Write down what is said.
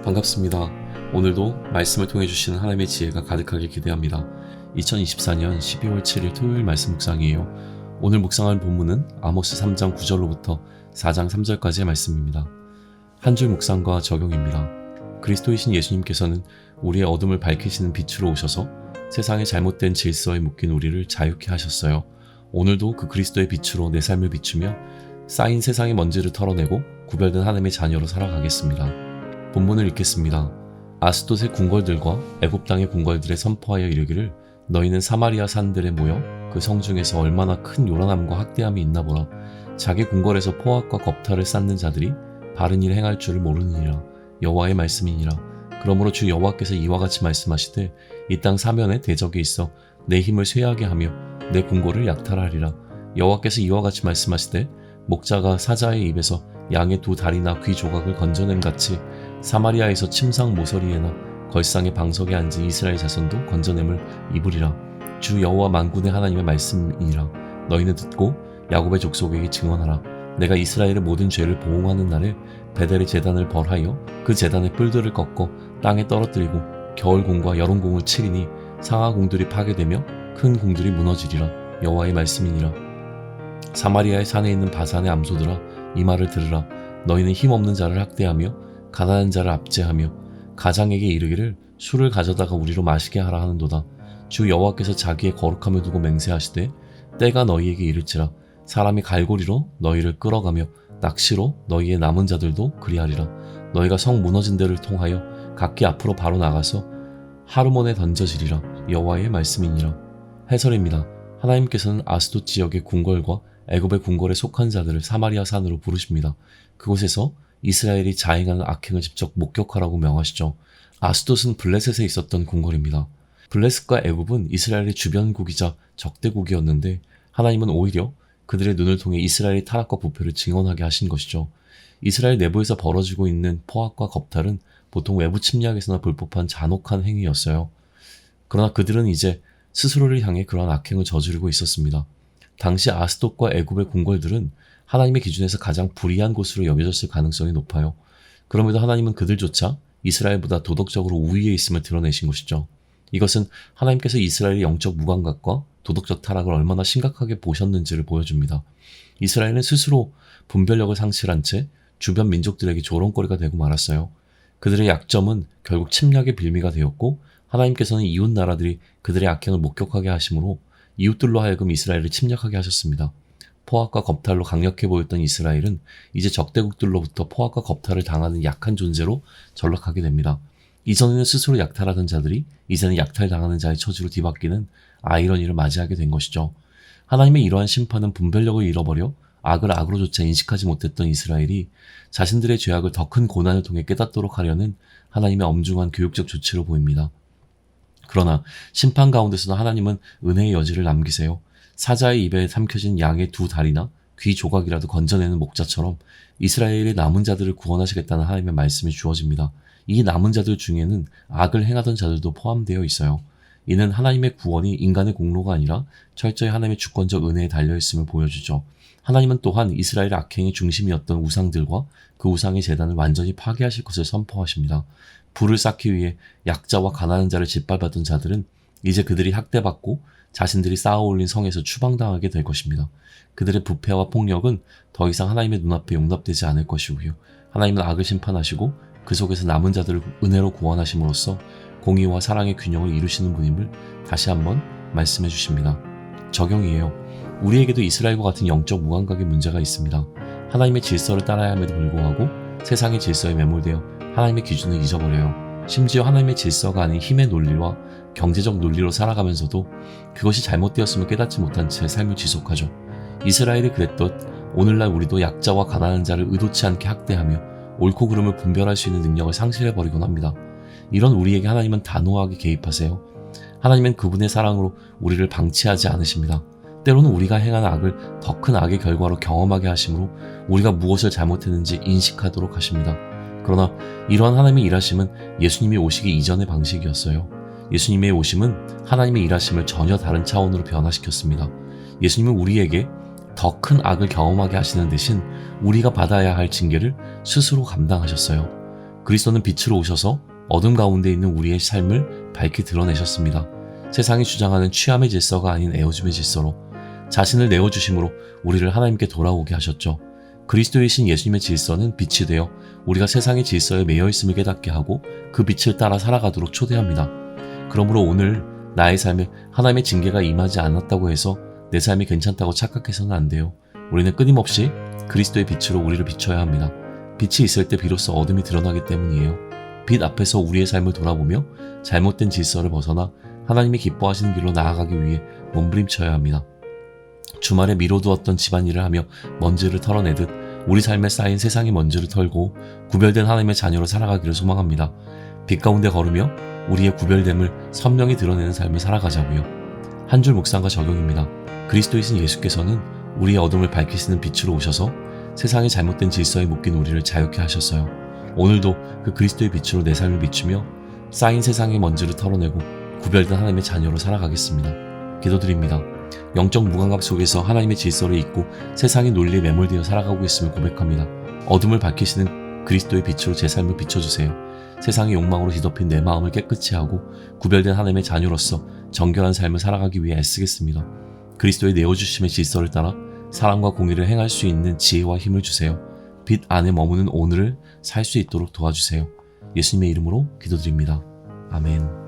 반갑습니다. 오늘도 말씀을 통해 주시는 하나님의 지혜가 가득하게 기대합니다. 2024년 12월 7일 토요일 말씀 묵상이에요. 오늘 묵상할 본문은 아모스 3장 9절로부터 4장 3절까지의 말씀입니다. 한 줄 묵상과 적용입니다. 그리스도이신 예수님께서는 우리의 어둠을 밝히시는 빛으로 오셔서 세상의 잘못된 질서에 묶인 우리를 자유케 하셨어요. 오늘도 그 그리스도의 빛으로 내 삶을 비추며 쌓인 세상의 먼지를 털어내고 구별된 하나님의 자녀로 살아가겠습니다. 본문을 읽겠습니다. 아스돗의 궁궐들과 애굽 땅의 궁궐들에 선포하여 이르기를 너희는 사마리아 산들에 모여 그 성중에서 얼마나 큰 요란함과 학대함이 있나 보라. 자기 궁궐에서 포악과 겁탈을 쌓는 자들이 바른 일 행할 줄을 모르느니라. 여호와의 말씀이니라. 그러므로 주 여호와께서 이와 같이 말씀하시되 이 땅 사면에 대적이 있어 내 힘을 쇠하게 하며 내 궁궐을 약탈하리라. 여호와께서 이와 같이 말씀하시되 목자가 사자의 입에서 양의 두 다리나 귀 조각을 건져냄 같이 사마리아에서 침상 모서리에나 걸상의 방석에 앉은 이스라엘 자손도 건져냄을 입으리라. 주 여호와 만군의 하나님의 말씀이니라. 너희는 듣고 야곱의 족속에게 증언하라. 내가 이스라엘의 모든 죄를 보응하는 날에 베델의 제단을 벌하여 그 제단의 뿔들을 꺾어 땅에 떨어뜨리고 겨울공과 여름공을 치리니 상하공들이 파괴되며 큰 공들이 무너지리라. 여호와의 말씀이니라. 사마리아의 산에 있는 바산의 암소들아 이 말을 들으라. 너희는 힘없는 자를 학대하며 가난한 자를 압제하며 가장에게 이르기를 술을 가져다가 우리로 마시게 하라 하는도다. 주 여호와께서 자기의 거룩함을 두고 맹세하시되 때가 너희에게 이를지라. 사람이 갈고리로 너희를 끌어가며 낚시로 너희의 남은 자들도 그리하리라. 너희가 성 무너진 데를 통하여 각기 앞으로 바로 나가서 하르몬에 던져지리라. 여호와의 말씀이니라. 해설입니다. 하나님께서는 아스돗 지역의 궁궐과 애굽의 궁궐에 속한 자들을 사마리아 산으로 부르십니다. 그곳에서 이스라엘이 자행하는 악행을 직접 목격하라고 명하시죠. 아스돗은 블레셋에 있었던 궁궐입니다. 블레셋과 애굽은 이스라엘의 주변국이자 적대국이었는데 하나님은 오히려 그들의 눈을 통해 이스라엘의 타락과 부패를 증언하게 하신 것이죠. 이스라엘 내부에서 벌어지고 있는 포악과 겁탈은 보통 외부 침략에서나 불법한 잔혹한 행위였어요. 그러나 그들은 이제 스스로를 향해 그러한 악행을 저지르고 있었습니다. 당시 아스돗과 애굽의 궁궐들은 하나님의 기준에서 가장 불의한 곳으로 여겨졌을 가능성이 높아요. 그럼에도 하나님은 그들조차 이스라엘보다 도덕적으로 우위에 있음을 드러내신 것이죠. 이것은 하나님께서 이스라엘의 영적 무감각과 도덕적 타락을 얼마나 심각하게 보셨는지를 보여줍니다. 이스라엘은 스스로 분별력을 상실한 채 주변 민족들에게 조롱거리가 되고 말았어요. 그들의 약점은 결국 침략의 빌미가 되었고 하나님께서는 이웃 나라들이 그들의 악행을 목격하게 하심으로 이웃들로 하여금 이스라엘을 침략하게 하셨습니다. 포악과 겁탈로 강력해 보였던 이스라엘은 이제 적대국들로부터 포악과 겁탈을 당하는 약한 존재로 전락하게 됩니다. 이전에는 스스로 약탈하던 자들이 이제는 약탈당하는 자의 처지로 뒤바뀌는 아이러니를 맞이하게 된 것이죠. 하나님의 이러한 심판은 분별력을 잃어버려 악을 악으로조차 인식하지 못했던 이스라엘이 자신들의 죄악을 더 큰 고난을 통해 깨닫도록 하려는 하나님의 엄중한 교육적 조치로 보입니다. 그러나 심판 가운데서도 하나님은 은혜의 여지를 남기세요. 사자의 입에 삼켜진 양의 두 다리나 귀 조각이라도 건져내는 목자처럼 이스라엘의 남은 자들을 구원하시겠다는 하나님의 말씀이 주어집니다. 이 남은 자들 중에는 악을 행하던 자들도 포함되어 있어요. 이는 하나님의 구원이 인간의 공로가 아니라 철저히 하나님의 주권적 은혜에 달려있음을 보여주죠. 하나님은 또한 이스라엘의 악행의 중심이었던 우상들과 그 우상의 제단을 완전히 파괴하실 것을 선포하십니다. 불을 쌓기 위해 약자와 가난한 자를 짓밟았던 자들은 이제 그들이 학대받고 자신들이 쌓아올린 성에서 추방당하게 될 것입니다. 그들의 부패와 폭력은 더 이상 하나님의 눈앞에 용납되지 않을 것이고요. 하나님은 악을 심판하시고 그 속에서 남은 자들을 은혜로 구원하심으로써 공의와 사랑의 균형을 이루시는 분임을 다시 한번 말씀해 주십니다. 적용이에요. 우리에게도 이스라엘과 같은 영적 무감각의 문제가 있습니다. 하나님의 질서를 따라야 함에도 불구하고 세상의 질서에 매몰되어 하나님의 기준을 잊어버려요. 심지어 하나님의 질서가 아닌 힘의 논리와 경제적 논리로 살아가면서도 그것이 잘못되었음을 깨닫지 못한 채 삶을 지속하죠. 이스라엘이 그랬듯 오늘날 우리도 약자와 가난한 자를 의도치 않게 학대하며 옳고 그름을 분별할 수 있는 능력을 상실해버리곤 합니다. 이런 우리에게 하나님은 단호하게 개입하세요. 하나님은 그분의 사랑으로 우리를 방치하지 않으십니다. 때로는 우리가 행한 악을 더 큰 악의 결과로 경험하게 하심으로 우리가 무엇을 잘못했는지 인식하도록 하십니다. 그러나 이러한 하나님의 일하심은 예수님이 오시기 이전의 방식이었어요. 예수님의 오심은 하나님의 일하심을 전혀 다른 차원으로 변화시켰습니다. 예수님은 우리에게 더 큰 악을 경험하게 하시는 대신 우리가 받아야 할 징계를 스스로 감당하셨어요. 그리스도는 빛으로 오셔서 어둠 가운데 있는 우리의 삶을 밝히 드러내셨습니다. 세상이 주장하는 취함의 질서가 아닌 에어짐의 질서로 자신을 내어주심으로 우리를 하나님께 돌아오게 하셨죠. 그리스도이신 예수님의 질서는 빛이 되어 우리가 세상의 질서에 매여 있음을 깨닫게 하고 그 빛을 따라 살아가도록 초대합니다. 그러므로 오늘 나의 삶에 하나님의 징계가 임하지 않았다고 해서 내 삶이 괜찮다고 착각해서는 안 돼요. 우리는 끊임없이 그리스도의 빛으로 우리를 비춰야 합니다. 빛이 있을 때 비로소 어둠이 드러나기 때문이에요. 빛 앞에서 우리의 삶을 돌아보며 잘못된 질서를 벗어나 하나님이 기뻐하시는 길로 나아가기 위해 몸부림쳐야 합니다. 주말에 미뤄두었던 집안일을 하며 먼지를 털어내듯 우리 삶에 쌓인 세상의 먼지를 털고 구별된 하나님의 자녀로 살아가기를 소망합니다. 빛 가운데 걸으며 우리의 구별됨을 선명히 드러내는 삶을 살아가자고요. 한 줄 묵상과 적용입니다. 그리스도이신 예수께서는 우리의 어둠을 밝히시는 빛으로 오셔서 세상의 잘못된 질서에 묶인 우리를 자유케 하셨어요. 오늘도 그 그리스도의 빛으로 내 삶을 비추며 쌓인 세상의 먼지를 털어내고 구별된 하나님의 자녀로 살아가겠습니다. 기도드립니다. 영적 무감각 속에서 하나님의 질서를 잊고 세상의 논리에 매몰되어 살아가고 있음을 고백합니다. 어둠을 밝히시는 그리스도의 빛으로 제 삶을 비춰주세요. 세상의 욕망으로 뒤덮인 내 마음을 깨끗이 하고 구별된 하나님의 자녀로서 정결한 삶을 살아가기 위해 애쓰겠습니다. 그리스도의 내어주심의 질서를 따라 사랑과 공의를 행할 수 있는 지혜와 힘을 주세요. 빛 안에 머무는 오늘을 살 수 있도록 도와주세요. 예수님의 이름으로 기도드립니다. 아멘.